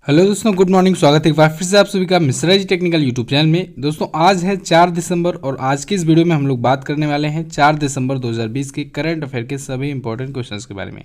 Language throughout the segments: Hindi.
हेलो दोस्तों, गुड मॉर्निंग। स्वागत है एक बार फिर से आप सभी का Mishra ji technical YouTube channel में। दोस्तों आज है 4 दिसंबर और आज की इस वीडियो में हम लोग बात करने वाले हैं 4 दिसंबर 2020 के करंट अफेयर के सभी इंपॉर्टेंट क्वेश्चंस के बारे में।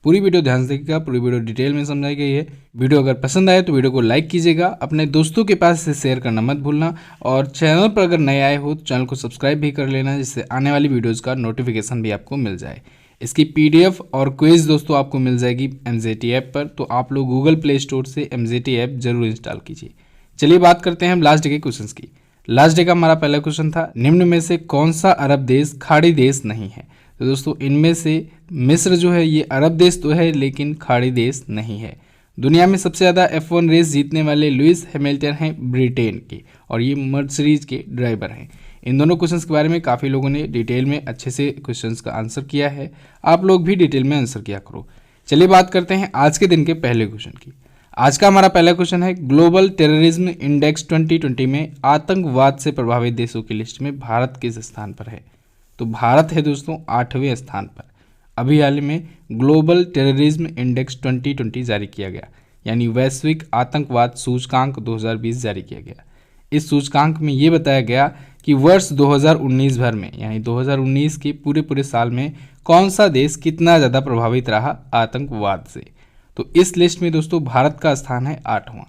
पूरी वीडियो ध्यान से देखिएगा, पूरी वीडियो डिटेल में समझाई गई है। वीडियो अगर पसंद आए तो वीडियो को लाइक कीजिएगा, अपने दोस्तों के पास इसे शेयर करना मत भूलना और चैनल पर अगर नए आए हो तो चैनल को सब्सक्राइब भी कर लेना, जिससे आने वाली वीडियोज़ का नोटिफिकेशन भी आपको मिल जाए। इसकी पीडीएफ और क्विज दोस्तों आपको मिल जाएगी MZT ऐप पर, तो आप लोग गूगल प्ले स्टोर से MZT ऐप जरूर इंस्टॉल कीजिए। चलिए बात करते हैं हम लास्ट डे के क्वेश्चंस की। लास्ट डे का हमारा पहला क्वेश्चन था, निम्न में से कौन सा अरब देश खाड़ी देश नहीं है। तो दोस्तों इनमें से मिस्र जो है ये अरब देश तो है लेकिन खाड़ी देश नहीं है। दुनिया में सबसे ज़्यादा F1 रेस जीतने वाले लुइस हैमिल्टन हैं ब्रिटेन के, और ये मर्सिडीज के ड्राइवर हैं। इन दोनों क्वेश्चंस के बारे में काफ़ी लोगों ने डिटेल में अच्छे से क्वेश्चंस का आंसर किया है, आप लोग भी डिटेल में आंसर किया करो। चलिए बात करते हैं आज के दिन के पहले क्वेश्चन की। आज का हमारा पहला क्वेश्चन है, ग्लोबल टेररिज्म इंडेक्स 2020 में आतंकवाद से प्रभावित देशों की लिस्ट में भारत किस स्थान पर है। तो भारत है दोस्तों 8वें स्थान पर। अभी हाल में ग्लोबल टेररिज्म इंडेक्स 2020 जारी किया गया, यानी वैश्विक आतंकवाद सूचकांक 2020 जारी किया गया। इस सूचकांक में ये बताया गया कि वर्ष 2019 भर में, यानी 2019 के पूरे साल में कौन सा देश कितना ज़्यादा प्रभावित रहा आतंकवाद से। तो इस लिस्ट में दोस्तों भारत का स्थान है 8वां।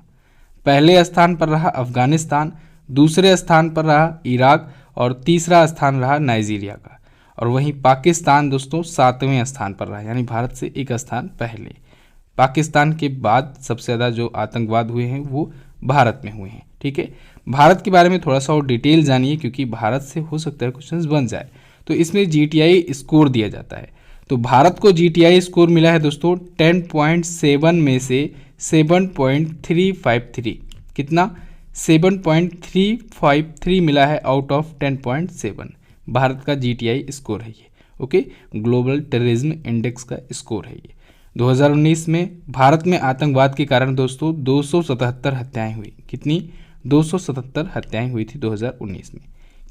पहले स्थान पर रहा अफगानिस्तान, दूसरे स्थान पर रहा इराक और तीसरा स्थान रहा नाइजीरिया का। और वहीं पाकिस्तान दोस्तों 7वें स्थान पर रहा, यानी भारत से एक स्थान पहले। पाकिस्तान के बाद सबसे ज़्यादा जो आतंकवाद हुए हैं वो भारत में हुए हैं। ठीक है, भारत के बारे में थोड़ा सा और डिटेल जानिए, क्योंकि भारत से हो सकता है क्वेश्चंस बन जाए। तो इसमें GTI स्कोर दिया जाता है। तो भारत को GTI स्कोर मिला है दोस्तों 10.7 में से 7.353। कितना? 7.353 मिला है आउट ऑफ 10.7। भारत का GTI स्कोर है ये। ओके, ग्लोबल टेररिज्म इंडेक्स का स्कोर है ये। 2019 में भारत में आतंकवाद के कारण दोस्तों 277 हत्याएं हुई। कितनी? 277 हत्याएं हुई थी 2019 में।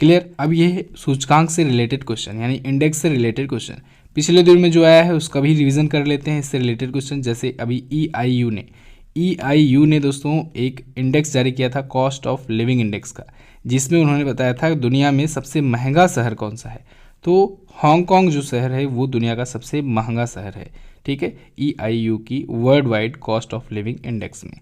क्लियर? अब ये है सूचकांक से रिलेटेड क्वेश्चन, यानी इंडेक्स से रिलेटेड क्वेश्चन। पिछले दिन में जो आया है उसका भी रिवीजन कर लेते हैं इससे रिलेटेड क्वेश्चन। जैसे अभी EIU ने दोस्तों एक इंडेक्स जारी किया था, कॉस्ट ऑफ लिविंग इंडेक्स का, जिसमें उन्होंने बताया था कि दुनिया में सबसे महंगा शहर कौन सा है। तो हांगकांग जो शहर है वो दुनिया का सबसे महंगा शहर है। ठीक है, EIU की world wide cost of living index में।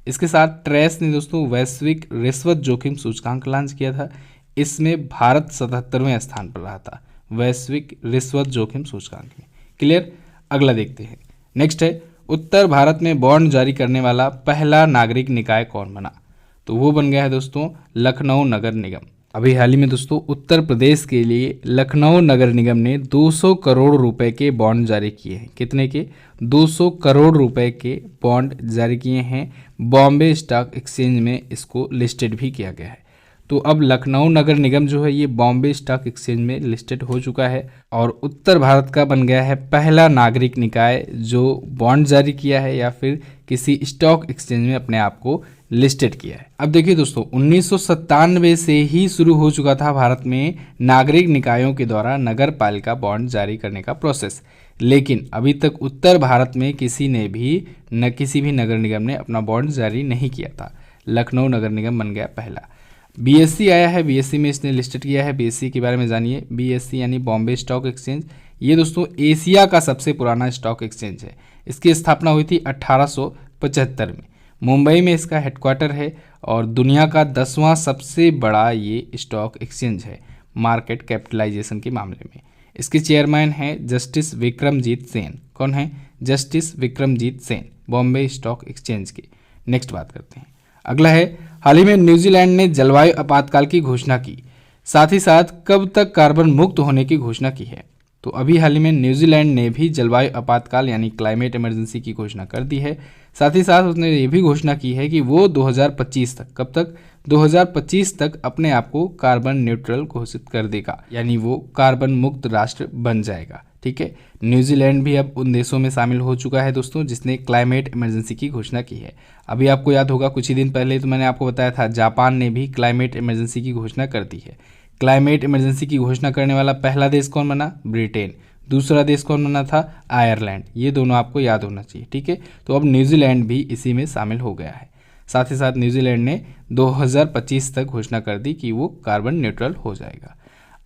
इसके साथ ट्रेस ने दोस्तों वैश्विक रिश्वत जोखिम सूचकांक लॉन्च किया था। इसमें भारत 77वें स्थान पर रहा था वैश्विक रिश्वत जोखिम सूचकांक में। क्लियर? अगला देखते हैं। नेक्स्ट है, उत्तर भारत में बॉन्ड जारी करने वाला पहला नागरिक निकाय कौन बना। तो वो बन गया है दोस्तों लखनऊ नगर निगम। अभी हाल ही में दोस्तों उत्तर प्रदेश के लिए लखनऊ नगर निगम ने 200 करोड़ रुपए के बॉन्ड जारी किए हैं। कितने के? 200 करोड़ रुपए के बॉन्ड जारी किए हैं। बॉम्बे स्टॉक एक्सचेंज में इसको लिस्टेड भी किया गया है। तो अब लखनऊ नगर निगम जो है ये बॉम्बे स्टॉक एक्सचेंज में लिस्टेड हो चुका है और उत्तर भारत का बन गया है पहला नागरिक निकाय जो बॉन्ड जारी किया है या फिर किसी स्टॉक एक्सचेंज में अपने आप को लिस्टेड किया है। अब देखिए दोस्तों 1997 से ही शुरू हो चुका था भारत में नागरिक निकायों के द्वारा नगर पालिका बॉन्ड जारी करने का प्रोसेस, लेकिन अभी तक उत्तर भारत में किसी भी नगर निगम ने अपना बॉन्ड जारी नहीं किया था। लखनऊ नगर निगम बन गया पहला। BSE आया है, BSE में इसने लिस्टेड किया है। BSE के बारे में जानिए। BSE यानी बॉम्बे स्टॉक एक्सचेंज, ये दोस्तों एशिया का सबसे पुराना स्टॉक एक्सचेंज है। इसकी स्थापना हुई थी 1875 में। मुंबई में इसका हेडक्वार्टर है और दुनिया का 10वां सबसे बड़ा ये स्टॉक एक्सचेंज है मार्केट कैपिटलाइजेशन के मामले में। इसके चेयरमैन हैं जस्टिस विक्रमजीत सेन। कौन है? Justice Vikramjit Sen, Bombay stock exchange के। नेक्स्ट बात करते हैं। अगला है, हाल ही में न्यूजीलैंड ने जलवायु आपातकाल की घोषणा की, साथ ही साथ कब तक कार्बन मुक्त होने की घोषणा की है। तो अभी हाल ही में न्यूजीलैंड ने भी जलवायु आपातकाल यानी क्लाइमेट इमरजेंसी की घोषणा कर दी है। साथ ही साथ उसने ये भी घोषणा की है कि वो 2025 तक, कब तक? 2025 तक अपने आप को कार्बन न्यूट्रल घोषित कर देगा, यानी वो कार्बन मुक्त राष्ट्र बन जाएगा। ठीक है, न्यूजीलैंड भी अब उन देशों में शामिल हो चुका है दोस्तों जिसने क्लाइमेट इमरजेंसी की घोषणा की है। अभी आपको याद होगा कुछ ही दिन पहले तो मैंने आपको बताया था जापान ने भी क्लाइमेट इमरजेंसी की घोषणा कर दी है। क्लाइमेट इमरजेंसी की घोषणा करने वाला पहला देश कौन बना? ब्रिटेन। दूसरा देश कौन बना था? आयरलैंड। ये दोनों आपको याद होना चाहिए, ठीक है। तो अब न्यूजीलैंड भी इसी में शामिल हो गया है। साथ ही साथ न्यूजीलैंड ने 2025 तक घोषणा कर दी कि वो कार्बन न्यूट्रल हो जाएगा।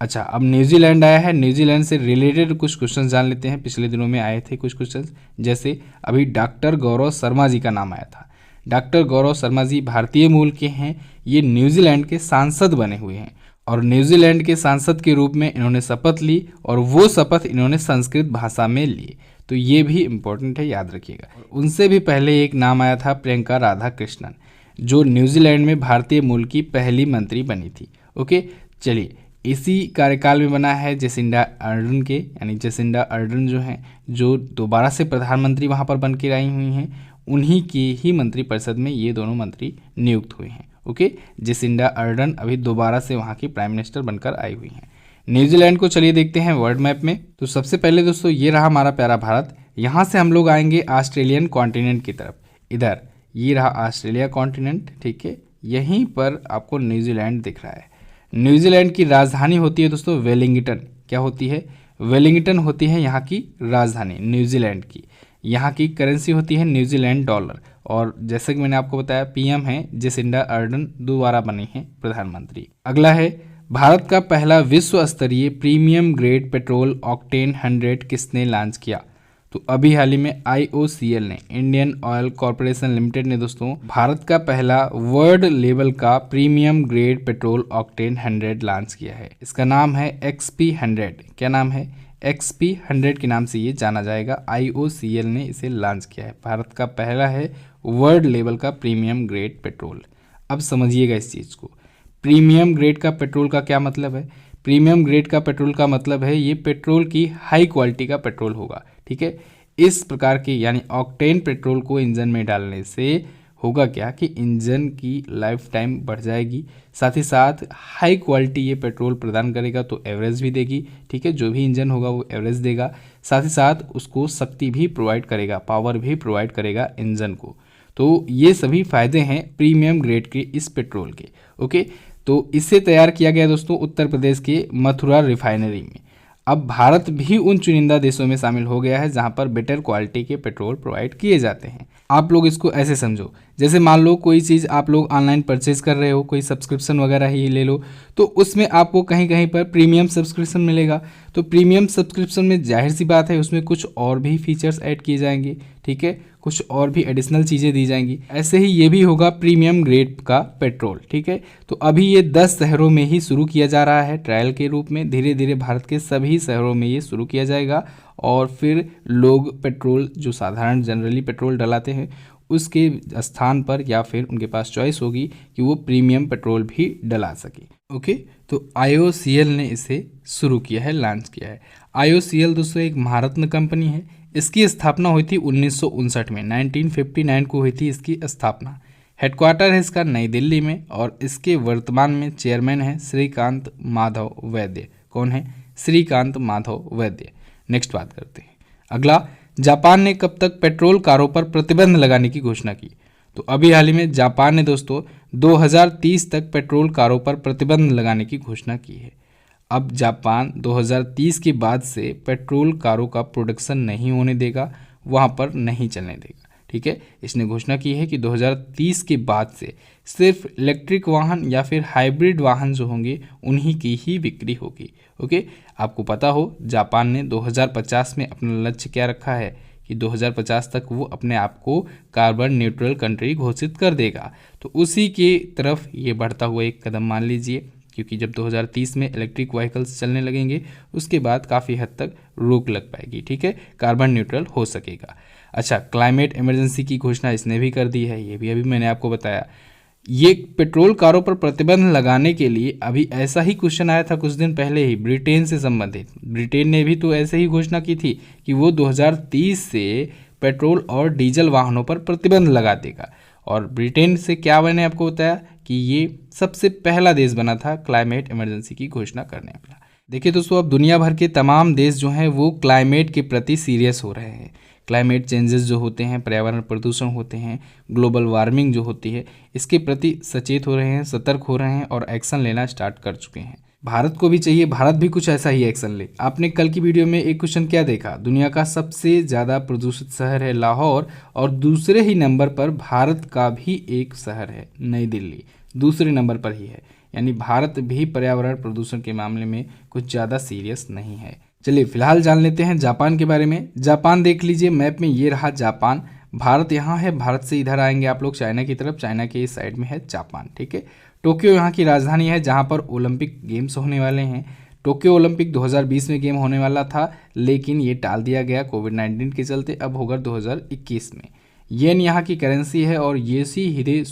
अच्छा, अब न्यूजीलैंड आया है, न्यूजीलैंड से रिलेटेड कुछ क्वेश्चन जान लेते हैं। पिछले दिनों में आए थे कुछ क्वेश्चन, जैसे अभी डॉक्टर गौरव शर्मा जी का नाम आया था। डॉक्टर गौरव शर्मा जी भारतीय मूल के हैं, ये न्यूजीलैंड के सांसद बने हुए हैं और न्यूजीलैंड के सांसद के रूप में इन्होंने शपथ ली और वो शपथ इन्होंने संस्कृत भाषा में ली। तो ये भी इम्पोर्टेंट है, याद रखिएगा। उनसे भी पहले एक नाम आया था प्रियंका राधाकृष्णन, जो न्यूजीलैंड में भारतीय मूल की पहली मंत्री बनी थी। ओके, चलिए, इसी कार्यकाल में बना है जेसिंडा अर्डन के, यानी जेसिंडा अर्डन जो हैं, जो दोबारा से प्रधानमंत्री वहाँ पर बन के आई हुई हैं, उन्हीं की ही मंत्रिपरिषद में ये दोनों मंत्री नियुक्त हुए हैं। ओके, जेसिंडा अर्डन अभी दोबारा से वहाँ की प्राइम मिनिस्टर बनकर आई हुई हैं। न्यूजीलैंड को चलिए देखते हैं वर्ल्ड मैप में। तो सबसे पहले दोस्तों ये रहा हमारा प्यारा भारत। यहाँ से हम लोग आएंगे ऑस्ट्रेलियन कॉन्टिनेंट की तरफ। इधर ये रहा ऑस्ट्रेलिया कॉन्टिनेंट, ठीक है। यहीं पर आपको न्यूजीलैंड दिख रहा है। न्यूजीलैंड की राजधानी होती है दोस्तों वेलिंगटन। क्या होती है? वेलिंगटन होती है यहाँ की राजधानी न्यूजीलैंड की। यहाँ की करेंसी होती है न्यूजीलैंड डॉलर। और जैसे कि मैंने आपको बताया, पीएम है जेसिंडा अर्डन, दोबारा बनी है प्रधानमंत्री। अगला है भारत का पहला विश्व स्तरीय प्रीमियम ग्रेड पेट्रोल ऑक्टेन 100 किसने लॉन्च किया? तो अभी हाल ही में IOCL ने, इंडियन ऑयल कॉरपोरेशन लिमिटेड ने दोस्तों भारत का पहला वर्ल्ड लेवल का premium grade petrol octane 100 launch किया है। इसका नाम है XP100। क्या नाम है? XP100 के नाम से ये जाना जाएगा। IOCL ने इसे लॉन्च किया है। भारत का पहला है वर्ल्ड लेवल का प्रीमियम ग्रेड पेट्रोल। अब समझिएगा इस चीज़ को, प्रीमियम ग्रेड का पेट्रोल का क्या मतलब है? प्रीमियम ग्रेड का पेट्रोल का मतलब है ये पेट्रोल की हाई क्वालिटी का पेट्रोल होगा, ठीक है। इस प्रकार के यानी ऑक्टेन पेट्रोल को इंजन में डालने से होगा क्या कि इंजन की लाइफ टाइम बढ़ जाएगी, साथ ही साथ हाई क्वालिटी ये पेट्रोल प्रदान करेगा, तो एवरेज भी देगी, ठीक है। जो भी इंजन होगा वो एवरेज देगा, साथ ही साथ उसको शक्ति भी प्रोवाइड करेगा, पावर भी प्रोवाइड करेगा इंजन को। तो ये सभी फायदे हैं प्रीमियम ग्रेड के इस पेट्रोल के। ओके, तो इसे तैयार किया गया दोस्तों उत्तर प्रदेश के मथुरा रिफाइनरी में। अब भारत भी उन चुनिंदा देशों में शामिल हो गया है जहां पर बेटर क्वालिटी के पेट्रोल प्रोवाइड किए जाते हैं। आप लोग इसको ऐसे समझो, जैसे मान लो कोई चीज़ आप लोग ऑनलाइन परचेज कर रहे हो, कोई सब्सक्रिप्शन वगैरह ही ले लो, तो उसमें आपको कहीं कहीं पर प्रीमियम सब्सक्रिप्शन मिलेगा। तो प्रीमियम सब्सक्रिप्शन में जाहिर सी बात है उसमें कुछ और भी फीचर्स ऐड किए जाएंगे, ठीक है, कुछ और भी एडिशनल चीज़ें दी जाएंगी। ऐसे ही ये भी होगा प्रीमियम ग्रेड का पेट्रोल, ठीक है। तो अभी ये 10 शहरों में ही शुरू किया जा रहा है ट्रायल के रूप में। धीरे धीरे भारत के सभी शहरों में ये शुरू किया जाएगा और फिर लोग पेट्रोल जो साधारण जनरली पेट्रोल डलाते हैं उसके स्थान पर या फिर उनके पास चॉइस होगी कि वो प्रीमियम पेट्रोल भी डला सके। ओके, तो IOCL ने इसे शुरू किया है, लॉन्च किया है। IOCL दोस्तों एक महारत्न कंपनी है। इसकी स्थापना हुई थी 1959 में, 1959 को हुई थी इसकी स्थापना। हेडक्वार्टर है इसका नई दिल्ली में और इसके वर्तमान में चेयरमैन है श्रीकांत माधव वैद्य। कौन है? श्रीकांत माधव वैद्य। नेक्स्ट बात करते हैं। अगला, जापान ने कब तक पेट्रोल कारों पर प्रतिबंध लगाने की घोषणा की? तो अभी हाल ही में जापान ने दोस्तों 2030 तक पेट्रोल कारों पर प्रतिबंध लगाने की घोषणा की है। अब जापान 2030 के बाद से पेट्रोल कारों का प्रोडक्शन नहीं होने देगा, वहाँ पर नहीं चलने देगा, ठीक है। इसने घोषणा की है कि 2030 के बाद से सिर्फ इलेक्ट्रिक वाहन या फिर हाइब्रिड वाहन जो होंगे उन्हीं की ही बिक्री होगी। ओके, आपको पता हो जापान ने 2050 में अपना लक्ष्य क्या रखा है कि 2050 तक वो अपने आप को कार्बन न्यूट्रल कंट्री घोषित कर देगा। तो उसी के तरफ ये बढ़ता हुआ एक कदम मान लीजिए, क्योंकि जब 2030 में इलेक्ट्रिक व्हीकल्स चलने लगेंगे उसके बाद काफ़ी हद तक रोक लग पाएगी, ठीक है, कार्बन न्यूट्रल हो सकेगा। अच्छा, क्लाइमेट इमरजेंसी की घोषणा इसने भी कर दी है, ये भी अभी मैंने आपको बताया। ये पेट्रोल कारों पर प्रतिबंध लगाने के लिए अभी ऐसा ही क्वेश्चन आया था कुछ दिन पहले ही ब्रिटेन से संबंधित। ब्रिटेन ने भी तो ऐसे ही घोषणा की थी कि वो 2030 से पेट्रोल और डीजल वाहनों पर प्रतिबंध लगा देगा। और ब्रिटेन से क्या मैंने आपको बताया कि ये सबसे पहला देश बना था क्लाइमेट इमरजेंसी की घोषणा करने वाला। देखिए दोस्तों, अब दुनिया भर के तमाम देश जो हैं वो क्लाइमेट के प्रति सीरियस हो रहे हैं। क्लाइमेट चेंजेस जो होते हैं, पर्यावरण प्रदूषण होते हैं, ग्लोबल वार्मिंग जो होती है, इसके प्रति सचेत हो रहे हैं, सतर्क हो रहे हैं और एक्शन लेना स्टार्ट कर चुके हैं। भारत को भी चाहिए भारत भी कुछ ऐसा ही एक्शन ले। आपने कल की वीडियो में एक क्वेश्चन क्या देखा, दुनिया का सबसे ज़्यादा प्रदूषित शहर है लाहौर और दूसरे ही नंबर पर भारत का भी एक शहर है नई दिल्ली, दूसरे नंबर पर ही है। यानी भारत भी पर्यावरण प्रदूषण के मामले में कुछ ज़्यादा सीरियस नहीं है। चलिए फिलहाल जान लेते हैं जापान के बारे में। जापान देख लीजिए मैप में, ये रहा जापान, भारत यहाँ है, भारत से इधर आएंगे आप लोग चाइना की तरफ, चाइना के इस साइड में है जापान, ठीक है। टोक्यो यहाँ की राजधानी है जहाँ पर ओलंपिक गेम्स होने वाले हैं। टोक्यो ओलंपिक 2020 में गेम होने वाला था लेकिन ये टाल दिया गया कोविड-19 के चलते, अब होगा 2021 में। येन यहाँ की करेंसी है और योशिहिदे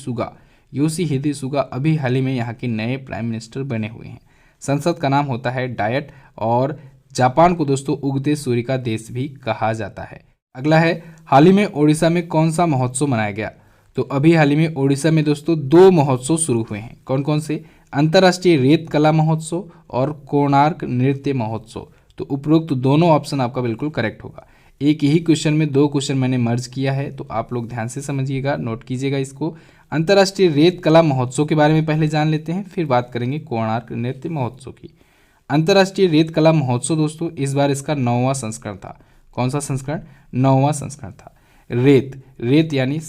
सुगा अभी हाल ही में यहाँ के नए प्राइम मिनिस्टर बने हुए हैं। संसद का नाम होता है डायट और जापान को दोस्तों उगते सूर्य का देश भी कहा जाता है। अगला है, हाल ही में ओडिशा में कौन सा महोत्सव मनाया गया। तो अभी हाल ही में ओडिशा में दोस्तों 2 महोत्सव शुरू हुए हैं। कौन कौन से, अंतर्राष्ट्रीय रेत कला महोत्सव और कोणार्क नृत्य महोत्सव। तो उपरोक्त दोनों ऑप्शन आपका बिल्कुल करेक्ट होगा। एक ही क्वेश्चन में 2 क्वेश्चन मैंने मर्ज किया है तो आप लोग ध्यान से समझिएगा, नोट कीजिएगा इसको। अंतर्राष्ट्रीय रेत कला महोत्सव के बारे में पहले जान लेते हैं, फिर बात करेंगे कोणार्क नृत्य महोत्सव की। अंतर्राष्ट्रीय रेत कला महोत्सव दोस्तों इस बार इसका 9वां संस्करण था। कौन सा संस्करण, 9वां संस्करण था। रेत यानी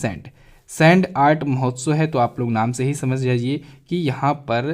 सैंड आर्ट महोत्सव है, तो आप लोग नाम से ही समझ जाइए कि यहाँ पर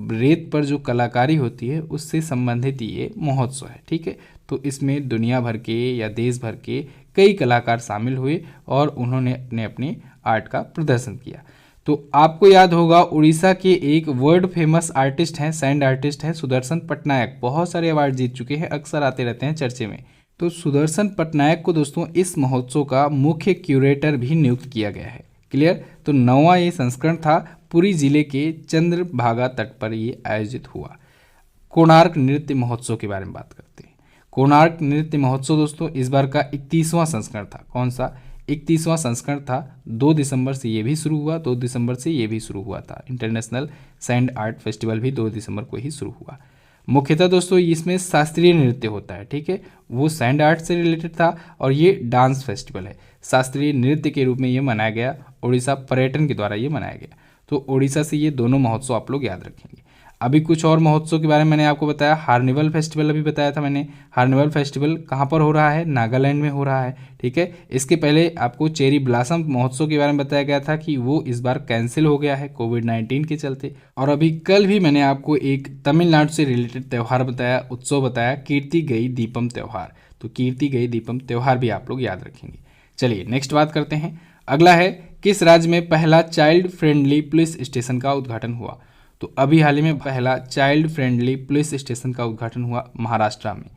रेत पर जो कलाकारी होती है उससे संबंधित ये महोत्सव है, ठीक है। तो इसमें दुनिया भर के या देश भर के कई कलाकार शामिल हुए और उन्होंने अपने अपने आर्ट का प्रदर्शन किया। तो आपको याद होगा उड़ीसा के एक वर्ल्ड फेमस आर्टिस्ट हैं, सैंड आर्टिस्ट हैं सुदर्शन पटनायक, बहुत सारे अवार्ड जीत चुके हैं, अक्सर आते रहते हैं चर्चे में। तो सुदर्शन पटनायक को दोस्तों इस महोत्सव का मुख्य क्यूरेटर भी नियुक्त किया गया है। क्लियर। तो 9वां ये संस्करण था, पुरी जिले के चंद्रभागा तट पर ये आयोजित हुआ। कोणार्क नृत्य महोत्सव के बारे में बात करते हैं। कोणार्क नृत्य महोत्सव दोस्तों इस बार का 31वां संस्करण था। कौन सा, 31वां संस्करण था। 2 दिसंबर से ये भी शुरू हुआ, 2 दिसंबर से ये भी शुरू हुआ था। इंटरनेशनल सैंड आर्ट फेस्टिवल भी 2 दिसंबर को ही शुरू हुआ। मुख्यतः दोस्तों इसमें शास्त्रीय नृत्य होता है, ठीक है, वो सैंड आर्ट से रिलेटेड था और ये डांस फेस्टिवल है। शास्त्रीय नृत्य के रूप में ये मनाया गया, उड़ीसा पर्यटन के द्वारा ये मनाया गया। तो उड़ीसा से ये दोनों महोत्सव आप लोग याद रखेंगे। अभी कुछ और महोत्सव के बारे में मैंने आपको बताया, हार्निवल फेस्टिवल अभी बताया था मैंने। हार्निवल फेस्टिवल कहाँ पर हो रहा है, नागालैंड में हो रहा है, ठीक है। इसके पहले आपको चेरी ब्लॉसम महोत्सव के बारे में बताया गया था कि वो इस बार कैंसिल हो गया है कोविड-19 के चलते। और अभी कल भी मैंने आपको एक तमिलनाडु से रिलेटेड त्यौहार बताया, उत्सव बताया, कीर्ति गई दीपम त्यौहार। तो कीर्ति गई दीपम त्यौहार भी आप लोग याद रखेंगे। चलिए नेक्स्ट बात करते हैं। अगला है, किस राज्य में पहला चाइल्ड फ्रेंडली पुलिस स्टेशन का उद्घाटन हुआ। तो अभी हाल ही में पहला चाइल्ड फ्रेंडली पुलिस स्टेशन का उद्घाटन हुआ महाराष्ट्र में।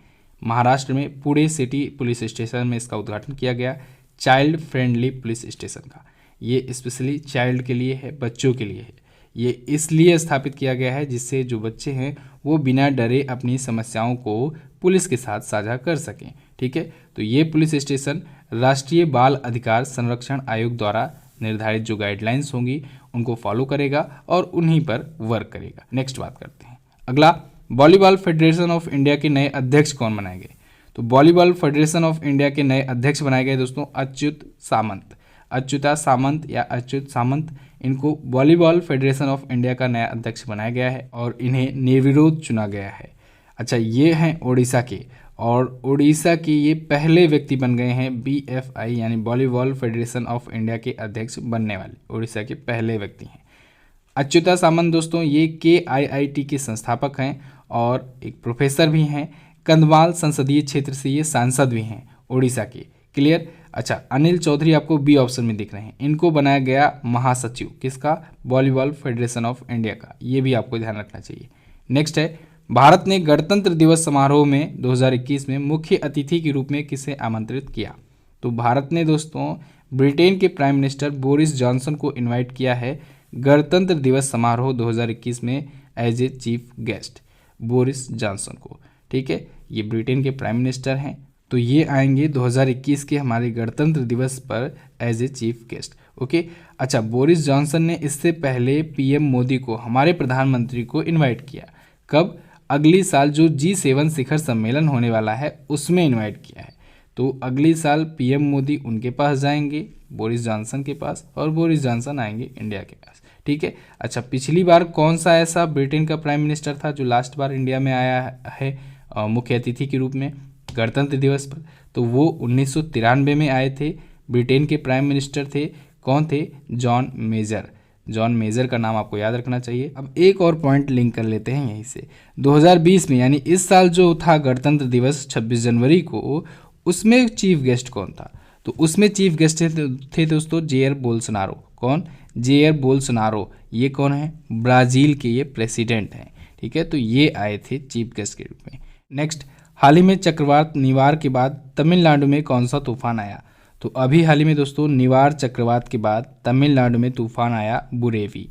महाराष्ट्र में पुणे सिटी पुलिस स्टेशन में इसका उद्घाटन किया गया, चाइल्ड फ्रेंडली पुलिस स्टेशन का। ये स्पेशली चाइल्ड के लिए है, बच्चों के लिए है। ये इसलिए स्थापित किया गया है जिससे जो बच्चे हैं वो बिना डरे अपनी समस्याओं को पुलिस के साथ साझा कर सकें, ठीक है। तो ये पुलिस स्टेशन राष्ट्रीय बाल अधिकार संरक्षण आयोग द्वारा निर्धारित जो गाइडलाइंस होंगी उनको फॉलो करेगा और उन्हीं पर वर्क करेगा। नेक्स्ट बात करते हैं। अगला, वॉलीबॉल फेडरेशन ऑफ इंडिया के नए अध्यक्ष कौन बनाए गए। तो वॉलीबॉल फेडरेशन ऑफ इंडिया के नए अध्यक्ष बनाए गए दोस्तों अच्युता सामंत, इनको वॉलीबॉल फेडरेशन ऑफ इंडिया का नया अध्यक्ष बनाया गया है और इन्हें निर्विरोध चुना गया है। अच्छा, ये हैं ओडिशा के, और उड़ीसा के ये पहले व्यक्ति बन गए हैं BFI यानी वॉलीबॉल फेडरेशन ऑफ इंडिया के अध्यक्ष बनने वाले उड़ीसा के पहले व्यक्ति हैं। अच्युता सामंत दोस्तों ये KIIT के संस्थापक हैं और एक प्रोफेसर भी हैं। कंधमाल संसदीय क्षेत्र से ये सांसद भी हैं उड़ीसा के। क्लियर। अच्छा, अनिल चौधरी आपको B ऑप्शन में दिख रहे हैं, इनको बनाया गया महासचिव किसका, वॉलीबॉल फेडरेशन ऑफ इंडिया का। ये भी आपको ध्यान रखना चाहिए। नेक्स्ट है, भारत ने गणतंत्र दिवस समारोह में 2021 में मुख्य अतिथि के रूप में किसे आमंत्रित किया। तो भारत ने दोस्तों ब्रिटेन के प्राइम मिनिस्टर बोरिस जॉनसन को इनवाइट किया है गणतंत्र दिवस समारोह 2021 में as a chief guest, Boris Johnson को, ठीक है। ये ब्रिटेन के प्राइम मिनिस्टर हैं, तो ये आएंगे 2021 के हमारे गणतंत्र दिवस पर as a chief guest, okay. अच्छा, बोरिस जॉनसन ने इससे पहले PM मोदी को, हमारे प्रधानमंत्री को इन्वाइट किया। कब, अगली साल जो G7 शिखर सम्मेलन होने वाला है उसमें इनवाइट किया है। तो अगली साल PM मोदी उनके पास जाएंगे, बोरिस जॉनसन के पास, और बोरिस जॉनसन आएंगे इंडिया के पास, ठीक है। अच्छा, पिछली बार कौन सा ऐसा ब्रिटेन का प्राइम मिनिस्टर था जो लास्ट बार इंडिया में आया है मुख्य अतिथि के रूप में गणतंत्र दिवस पर? तो वो 1993 में आए थे। ब्रिटेन के प्राइम मिनिस्टर थे, कौन थे? John major. जॉन मेजर का नाम आपको याद रखना चाहिए। अब एक और पॉइंट लिंक कर लेते हैं यहीं से। 2020 में यानी इस साल जो था गणतंत्र दिवस 26 जनवरी को, उसमें चीफ गेस्ट कौन था? तो उसमें चीफ गेस्ट थे दोस्तों जेयर बोल्सोनारो। कौन? Jair Bolsonaro. ये कौन है? ब्राज़ील के ये प्रेसिडेंट हैं, ठीक है। तो ये आए थे चीफ गेस्ट के रूप में। नेक्स्ट, हाल ही में चक्रवात निवार के बाद तमिलनाडु में कौन सा तूफान आया? तो अभी हाल ही में दोस्तों निवार चक्रवात के बाद तमिलनाडु में तूफान आया बुरेवी।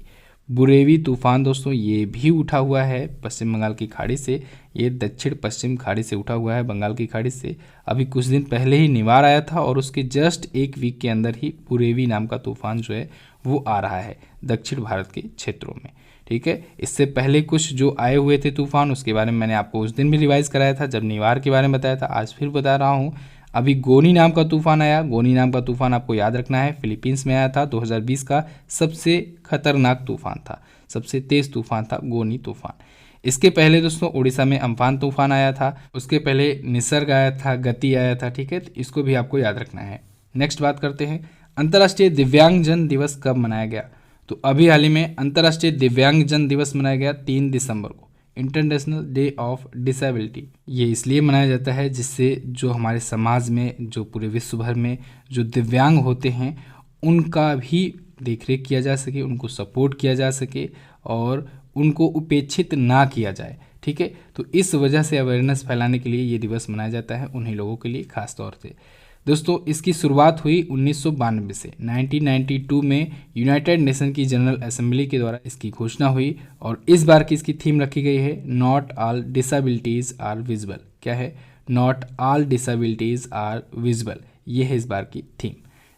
बुरेवी तूफान दोस्तों ये भी उठा हुआ है पश्चिम बंगाल की खाड़ी से। ये दक्षिण पश्चिम खाड़ी से उठा हुआ है, बंगाल की खाड़ी से। अभी कुछ दिन पहले ही निवार आया था और उसके जस्ट एक वीक के अंदर ही बुरेवी नाम का तूफान जो है वो आ रहा है दक्षिण भारत के क्षेत्रों में, ठीक है। इससे पहले कुछ जो आए हुए थे तूफान, उसके बारे में मैंने आपको उस दिन भी रिवाइज कराया था जब निवार के बारे में बताया था। आज फिर बता रहा हूँ। अभी गोनी नाम का तूफान आया। गोनी नाम का तूफान आपको याद रखना है, फिलीपींस में आया था। 2020 का सबसे खतरनाक तूफान था, सबसे तेज तूफान था गोनी तूफान। इसके पहले दोस्तों उड़ीसा में अम्फान तूफान आया था। उसके पहले निसर्ग आया था, गति आया था, ठीक है। तो इसको भी आपको याद रखना है। नेक्स्ट बात करते हैं, अंतर्राष्ट्रीय दिव्यांगजन दिवस कब मनाया गया? तो अभी हाल ही में अंतर्राष्ट्रीय दिव्यांगजन दिवस मनाया गया 3 दिसंबर को, इंटरनेशनल डे ऑफ डिसेबिलिटी। ये इसलिए मनाया जाता है जिससे जो हमारे समाज में, जो पूरे विश्व भर में जो दिव्यांग होते हैं उनका भी देखरेख किया जा सके, उनको सपोर्ट किया जा सके और उनको उपेक्षित ना किया जाए, ठीक है। तो इस वजह से अवेयरनेस फैलाने के लिए ये दिवस मनाया जाता है उन्हीं लोगों के लिए खास तौर से। दोस्तों इसकी शुरुआत हुई 1992 से। 1992 में यूनाइटेड नेशन की जनरल असेंबली के द्वारा इसकी घोषणा हुई और इस बार की इसकी थीम रखी गई है not all disabilities are visible. क्या है? Not all disabilities are visible, ये है इस बार की थीम।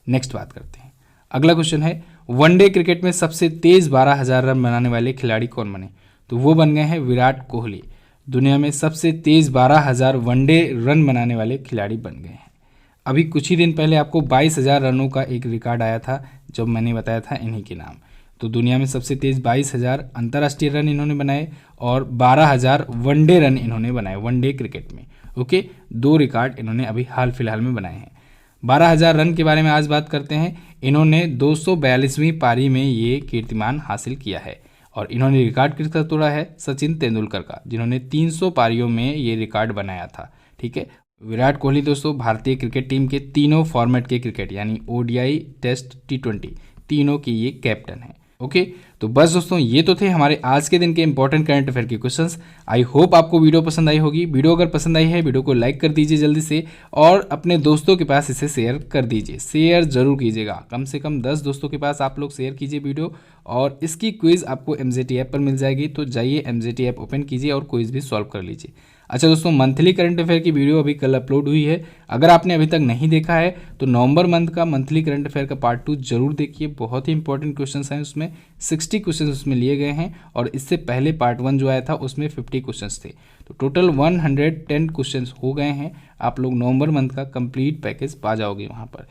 नेक्स्ट बात करते हैं, अगला क्वेश्चन है, वनडे क्रिकेट में सबसे तेज 12,000 रन बनाने वाले खिलाड़ी कौन बने? तो वो बन गए हैं विराट कोहली। दुनिया में सबसे तेज 12,000 वनडे रन बनाने वाले खिलाड़ी बन गए हैं। अभी कुछ ही दिन पहले आपको 22,000 रनों का एक रिकॉर्ड आया था जब मैंने बताया था इन्हीं के नाम। तो दुनिया में सबसे तेज 22,000 अंतर्राष्ट्रीय रन इन्होंने बनाए और 12,000 वनडे रन इन्होंने बनाए वनडे क्रिकेट में, ओके। 2 रिकॉर्ड इन्होंने अभी हाल फिलहाल में बनाए हैं। 12,000 रन के बारे में आज बात करते हैं। इन्होंने 242वीं पारी में ये कीर्तिमान हासिल किया है और इन्होंने रिकॉर्ड किसका तोड़ा है? सचिन तेंदुलकर का, जिन्होंने 300 पारियों में ये रिकॉर्ड बनाया था, ठीक है। विराट कोहली दोस्तों भारतीय क्रिकेट टीम के तीनों फॉर्मेट के क्रिकेट यानी ओडीआई, टेस्ट, T20 तीनों की ये कैप्टन है, ओके। तो बस दोस्तों ये तो थे हमारे आज के दिन के इंपॉर्टेंट करंट अफेयर के क्वेश्चंस। आई होप आपको वीडियो पसंद आई होगी। वीडियो अगर पसंद आई है वीडियो को लाइक कर दीजिए जल्दी से और अपने दोस्तों के पास इसे शेयर कर दीजिए। शेयर जरूर कीजिएगा, कम से कम 10 दोस्तों के पास आप लोग शेयर कीजिए वीडियो। और इसकी क्विज आपको MZT ऐप पर मिल जाएगी, तो जाइए MZT ऐप ओपन कीजिए और क्विज भी सॉल्व कर लीजिए। अच्छा दोस्तों, मंथली करंट अफेयर की वीडियो अभी कल अपलोड हुई है। अगर आपने अभी तक नहीं देखा है तो नवंबर मंथ का मंथली करंट अफेयर का पार्ट 2 जरूर देखिए। बहुत ही इंपॉर्टेंट क्वेश्चंस हैं उसमें, 60 क्वेश्चंस उसमें लिए गए हैं और इससे पहले पार्ट 1 जो आया था उसमें 50 क्वेश्चंस थे। तो टोटल 110 क्वेश्चंस हो गए हैं। आप लोग नवंबर मंथ का कंप्लीट पैकेज पा जाओगे वहाँ पर।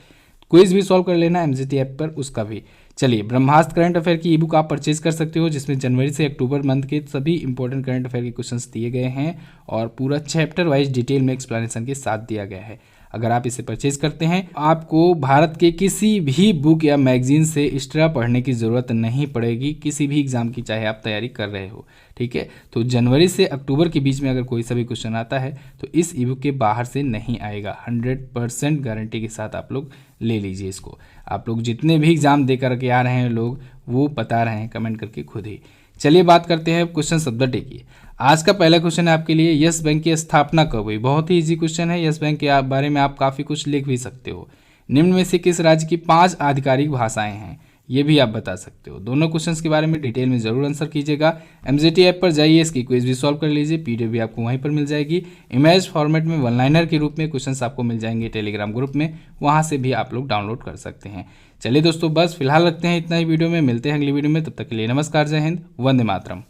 क्विज भी सॉल्व कर लेना MZT ऐप पर, उसका भी। चलिए, ब्रह्मास्त्र करंट अफेयर की ई बुक आप परचेज कर सकते हो जिसमें जनवरी से अक्टूबर मंथ के सभी इंपॉर्टेंट करंट अफेयर के क्वेश्चंस दिए गए हैं और पूरा चैप्टर वाइज डिटेल में एक्सप्लेनेशन के साथ दिया गया है। अगर आप इसे परचेज करते हैं आपको भारत के किसी भी बुक या मैगजीन से एक्स्ट्रा पढ़ने की ज़रूरत नहीं पड़ेगी, किसी भी एग्जाम की चाहे आप तैयारी कर रहे हो, ठीक है। तो जनवरी से अक्टूबर के बीच में अगर कोई सा भी क्वेश्चन आता है तो इस ई बुक के बाहर से नहीं आएगा। 100% गारंटी के साथ आप लोग ले लीजिए इसको। आप लोग जितने भी एग्जाम दे करके आ रहे हैं लोग वो बता रहे हैं कमेंट करके खुद ही। चलिए बात करते हैं क्वेश्चन ऑफ द डे की। आज का पहला क्वेश्चन है आपके लिए, यस बैंक की स्थापना कब हुई? बहुत ही इजी क्वेश्चन है। यस बैंक के बारे में आप काफ़ी कुछ लिख भी सकते हो। निम्न में से किस राज्य की 5 आधिकारिक भाषाएं हैं? ये भी आप बता सकते हो। दोनों क्वेश्चंस के बारे में डिटेल में जरूर आंसर कीजिएगा। MZT ऐप पर जाइए, इसकी क्विज भी सॉल्व कर लीजिए। PDF भी आपको वहीं पर मिल जाएगी। इमेज फॉर्मेट में वन लाइनर के रूप में क्वेश्चंस आपको मिल जाएंगे टेलीग्राम ग्रुप में, वहाँ से भी आप लोग डाउनलोड कर सकते हैं। चलिए दोस्तों, बस फिलहाल रखते हैं इतना ही वीडियो में, मिलते हैं अगली वीडियो में। तब तक के लिए नमस्कार, जय हिंद, वंदे मातरम।